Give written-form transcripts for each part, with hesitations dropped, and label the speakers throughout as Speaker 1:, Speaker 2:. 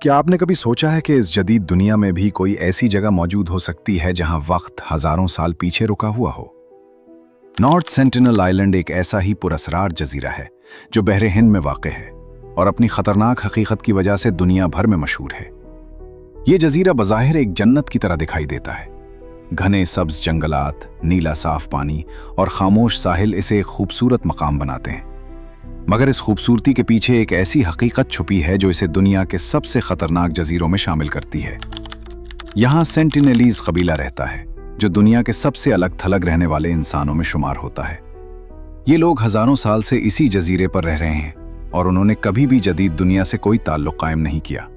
Speaker 1: क्या आपने कभी सोचा है कि इस जदीद दुनिया में भी कोई ऐसी जगह मौजूद हो सकती है जहां वक्त हजारों साल पीछे रुका हुआ हो? नॉर्थ सेंटिनल आइलैंड एक ऐसा ही पुरअसरार जजीरा है जो बहरे हिंद में वाक़ है और अपनी खतरनाक हकीकत की वजह से दुनिया भर में मशहूर है। ये जजीरा बज़ाहिर एक जन्नत की तरह दिखाई देता है। घने सब्ज जंगलात, नीला साफ पानी और खामोश साहिल इसे एक खूबसूरत मकाम बनाते हैं। मगर इस खूबसूरती के पीछे एक ऐसी हकीकत छुपी है जो इसे दुनिया के सबसे खतरनाक जजीरों में शामिल करती है। यहाँ सेंटिनेलीज कबीला रहता है जो दुनिया के सबसे अलग थलग रहने वाले इंसानों में शुमार होता है। ये लोग हजारों साल से इसी जजीरे पर रह रहे हैं और उन्होंने कभी भी जदीद दुनिया से कोई ताल्लुक कायम नहीं किया।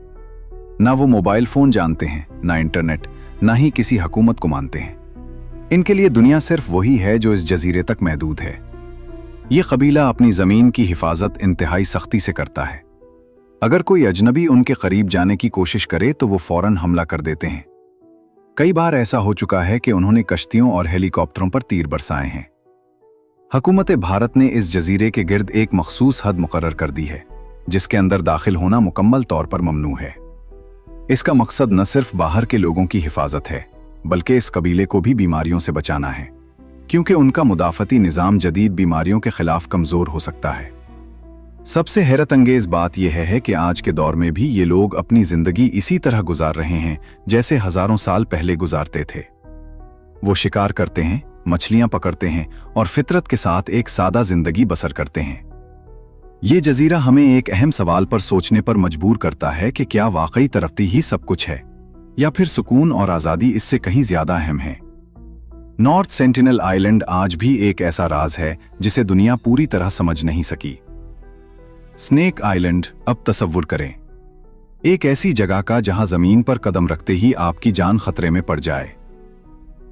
Speaker 1: ना वो मोबाइल फोन जानते हैं, ना इंटरनेट, ना ही किसी हुकूमत को मानते हैं। इनके लिए दुनिया सिर्फ वही है जो इस जजीरे तक महदूद है। ये कबीला अपनी जमीन की हिफाजत इंतहाई सख्ती से करता है। अगर कोई अजनबी उनके करीब जाने की कोशिश करे तो वो फौरन हमला कर देते हैं। कई बार ऐसा हो चुका है कि उन्होंने कश्तियों और हेलीकॉप्टरों पर तीर बरसाए हैं। हुकूमत भारत ने इस जजीरे के गिर्द एक मखसूस हद मुकर्रर कर दी है जिसके अंदर दाखिल होना मुकम्मल तौर पर ममनू है। इसका मकसद न सिर्फ बाहर के लोगों की हिफाजत है बल्कि इस कबीले को भी बीमारियों से बचाना है, क्योंकि उनका मुदाफती निज़ाम जदीद बीमारियों के खिलाफ कमज़ोर हो सकता है। सबसे हैरत अंगेज़ बात यह है कि आज के दौर में भी ये लोग अपनी ज़िंदगी इसी तरह गुजार रहे हैं जैसे हज़ारों साल पहले गुजारते थे। वो शिकार करते हैं, मछलियां पकड़ते हैं और फितरत के साथ एक सादा ज़िंदगी बसर करते हैं। ये जजीरा हमें एक अहम सवाल पर सोचने पर मजबूर करता है कि क्या वाकई तरक्की ही सब कुछ है या फिर सुकून और आज़ादी इससे कहीं ज़्यादा अहम है। नॉर्थ सेंटिनल आइलैंड आज भी एक ऐसा राज है जिसे दुनिया पूरी तरह समझ नहीं सकी। स्नेक आइलैंड, अब तसव्वुर करें एक ऐसी जगह का जहां जमीन पर कदम रखते ही आपकी जान खतरे में पड़ जाए।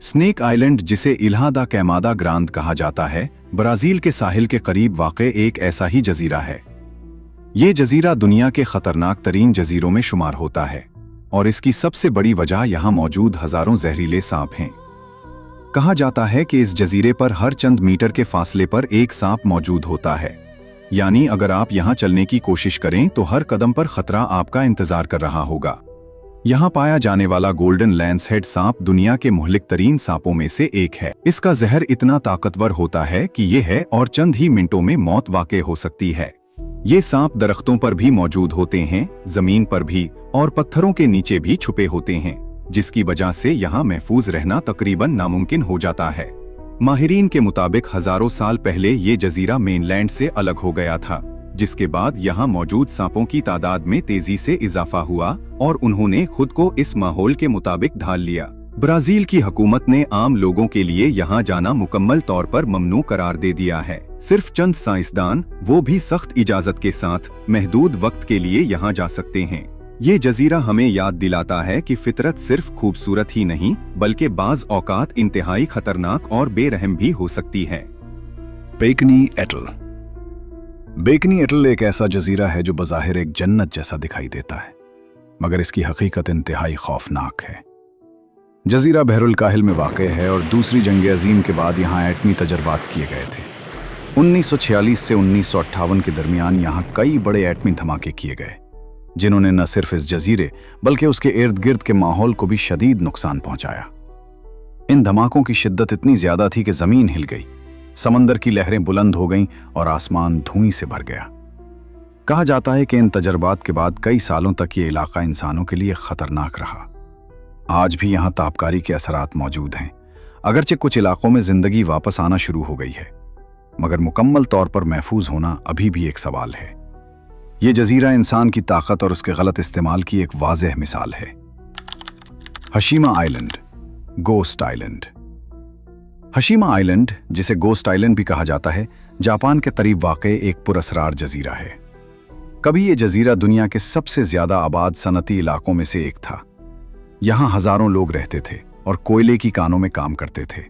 Speaker 1: स्नेक आइलैंड, जिसे इल्हा दा कैमादा ग्रांड कहा जाता है, ब्राजील के साहिल के करीब वाक़े एक ऐसा ही जजीरा है। ये जजीरा दुनिया के खतरनाक तरीन जजीरों में शुमार होता है और इसकी सबसे बड़ी वजह यहाँ मौजूद हजारों जहरीले सांप हैं। कहा जाता है कि इस जजीरे पर हर चंद मीटर के फासले पर एक सांप मौजूद होता है, यानी अगर आप यहाँ चलने की कोशिश करें तो हर कदम पर खतरा आपका इंतजार कर रहा होगा। यहाँ पाया जाने वाला गोल्डन लैंस हेड सांप दुनिया के मुहलिक तरीन सांपों में से एक है। इसका जहर इतना ताकतवर होता है कि ये है और चंद ही मिनटों में मौत वाक़ई हो सकती है। ये सांप दरख्तों पर भी मौजूद होते हैं, जमीन पर भी और पत्थरों के नीचे भी छुपे होते हैं, जिसकी वजह से यहाँ महफूज रहना तकरीबन नामुमकिन हो जाता है। माहिरीन के मुताबिक हजारों साल पहले ये जजीरा मेनलैंड से अलग हो गया था, जिसके बाद यहाँ मौजूद सांपों की तादाद में तेजी से इजाफा हुआ और उन्होंने खुद को इस माहौल के मुताबिक ढाल लिया। ब्राजील की हुकूमत ने आम लोगों के लिए यहाँ जाना मुकम्मल तौर पर ममनू करार दे दिया है। सिर्फ चंद साइंसदान, वो भी सख्त इजाजत के साथ, महदूद वक्त के लिए यहाँ जा सकते हैं। ये जजीरा हमें याद दिलाता है कि फितरत सिर्फ खूबसूरत ही नहीं बल्कि बाज औकात इंतहाई खतरनाक और बेरहम भी हो सकती है। बेकनी एटल। बेकनी एटल एक ऐसा जजीरा है जो बज़ाहिर एक जन्नत जैसा दिखाई देता है, मगर इसकी हकीकत इंतहाई खौफनाक है। जजीरा बहरुल काहिल में वाक़ है और दूसरी जंग अजीम के बाद यहाँ एटमी तजर्बात किए गए थे। 1946 से 1958 के दरमियान यहाँ कई बड़े एटमी धमाके किए गए जिन्होंने न सिर्फ इस जजीरे बल्कि उसके इर्द गिर्द के माहौल को भी शदीद नुकसान पहुंचाया। इन धमाकों की शिद्दत इतनी ज्यादा थी कि जमीन हिल गई, समंदर की लहरें बुलंद हो गईं और आसमान धुएं से भर गया। कहा जाता है कि इन तजर्बात के बाद कई सालों तक ये इलाका इंसानों के लिए खतरनाक रहा। आज भी यहाँ ताबकारी के असरात मौजूद हैं, अगरचे कुछ इलाकों में जिंदगी वापस आना शुरू हो गई है, मगर मुकम्मल तौर पर महफूज होना अभी भी एक सवाल है। ये जजीरा इंसान की ताकत और उसके गलत इस्तेमाल की एक वाज़ेह मिसाल है। हशीमा आइलैंड, गोस्ट आइलैंड। हशीमा आइलैंड, जिसे गोस्ट आइलैंड भी कहा जाता है, जापान के करीब वाक़े एक पुरअसरार जजीरा है। कभी ये जजीरा दुनिया के सबसे ज्यादा आबाद सनती इलाकों में से एक था। यहाँ हजारों लोग रहते थे और कोयले की कानों में काम करते थे।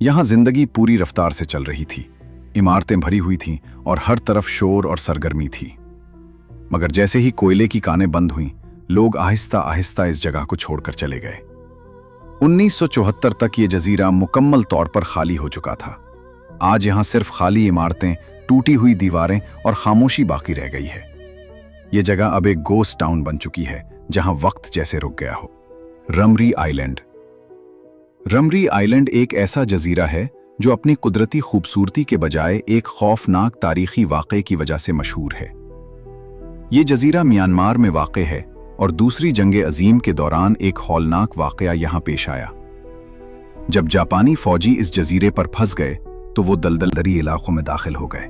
Speaker 1: यहाँ जिंदगी पूरी रफ्तार से चल रही थी, इमारतें भरी हुई थीं और हर तरफ शोर और सरगर्मी थी। मगर जैसे ही कोयले की कानें बंद हुईं, लोग आहिस्ता आहिस्ता इस जगह को छोड़कर चले गए। 1974 तक ये जजीरा मुकम्मल तौर पर खाली हो चुका था। आज यहाँ सिर्फ खाली इमारतें, टूटी हुई दीवारें और खामोशी बाकी रह गई है। ये जगह अब एक गोस्ट टाउन बन चुकी है जहां वक्त जैसे रुक गया हो। रमरी आइलैंड। रमरी आइलैंड एक ऐसा जजीरा है जो अपनी कुदरती खूबसूरती के बजाय एक खौफनाक तारीखी वाक़े की वजह से मशहूर है। ये जजीरा म्यांमार में वाक़े है और दूसरी जंग अजीम के दौरान एक हौलनाक वाक़या यहाँ पेश आया। जब जापानी फौजी इस जजीरे पर फंस गए तो वो दलदली इलाकों में दाखिल हो गए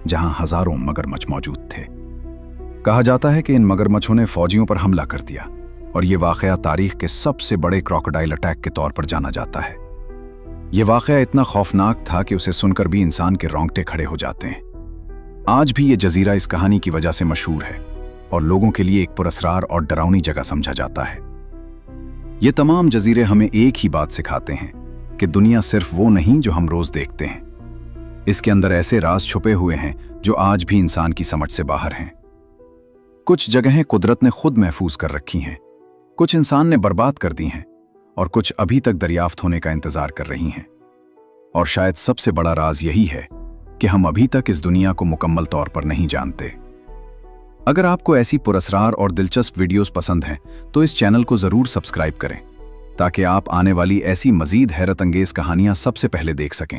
Speaker 1: जहां हजारों मगरमच्छ मौजूद थे। कहा जाता है कि इन मगरमच्छों ने फौजियों पर हमला कर दिया और ये वाक़या तारीख के सबसे बड़े क्रोकोडाइल अटैक के तौर पर जाना जाता है। ये वाक़या इतना खौफनाक था कि उसे सुनकर भी इंसान के रोंगटे खड़े हो जाते हैं। आज भी ये जजीरा इस कहानी की वजह से मशहूर है और लोगों के लिए एक पुरअसरार और डरावनी जगह समझा जाता है। ये तमाम जजीरे हमें एक ही बात सिखाते हैं कि दुनिया सिर्फ वो नहीं जो हम रोज देखते हैं। इसके अंदर ऐसे राज छुपे हुए हैं जो आज भी इंसान की समझ से बाहर हैं। कुछ जगहें कुदरत ने खुद महफूज कर रखी हैं, कुछ इंसान ने बर्बाद कर दी हैं और कुछ अभी तक दरियाफ्त होने का इंतजार कर रही हैं। और शायद सबसे बड़ा राज यही है कि हम अभी तक इस दुनिया को मुकम्मल तौर पर नहीं जानते। अगर आपको ऐसी पुरअसरार और दिलचस्प वीडियोस पसंद हैं तो इस चैनल को ज़रूर सब्सक्राइब करें ताकि आप आने वाली ऐसी मज़ीद हैरत अंगेज़ कहानियां सबसे पहले देख सकें।